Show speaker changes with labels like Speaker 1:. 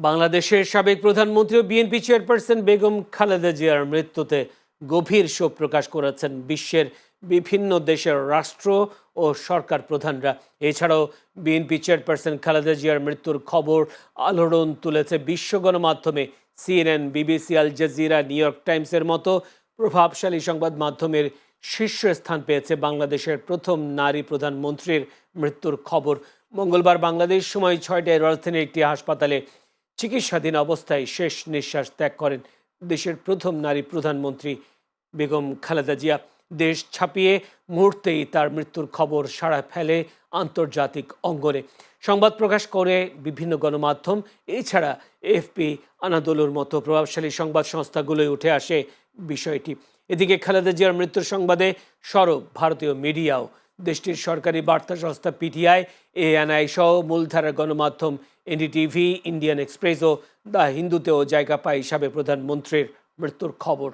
Speaker 1: বাংলাদেশের সাবেক প্রধানমন্ত্রী ও বিএনপি চেয়ারপারসন বেগম খালেদা জিয়ার মৃত্যুতে গভীর শোক প্রকাশ করেছেন বিশ্বের বিভিন্ন দেশের রাষ্ট্র ও সরকার প্রধানরা। এছাড়াও বিএনপি চেয়ারপারসন খালেদা জিয়ার মৃত্যুর খবর আলোড়ন তুলেছে বিশ্ব গণমাধ্যমে। CNN, BBC, Al Jazeera, New York টাইমসের মতো প্রভাবশালী সংবাদ মাধ্যমের শীর্ষস্থান পেয়েছে বাংলাদেশের প্রথম নারী প্রধানমন্ত্রীর মৃত্যুর খবর। মঙ্গলবার বাংলাদেশ সময় 6টায় রাজধানীর একটি হাসপাতালে চিকিৎসাধীন অবস্থায় শেষ নিঃশ্বাস ত্যাগ করেন দেশের প্রথম নারী প্রধানমন্ত্রী বেগম খালেদা জিয়া। দেশ ছাপিয়ে মুহূর্তেই তার মৃত্যুর খবর সাড়া ফেলে আন্তর্জাতিক অঙ্গনে। সংবাদ প্রকাশ করে বিভিন্ন গণমাধ্যম, এছাড়া এএফপি, আনাদোলুর মতো প্রভাবশালী সংবাদ সংস্থাগুলোয় উঠে আসে বিষয়টি। এদিকে খালেদা জিয়ার মৃত্যুর সংবাদে সরব ভারতীয় মিডিয়াও। দেশটির সরকারি বার্তা সংস্থা পিটিআই, এএনআই সহ মূলধারার গণমাধ্যম এনডিটিভি, ইন্ডিয়ান এক্সপ্রেস ও দ্য হিন্দুতেও জায়গা পায় সাবেক প্রধানমন্ত্রীর মৃত্যুর খবর।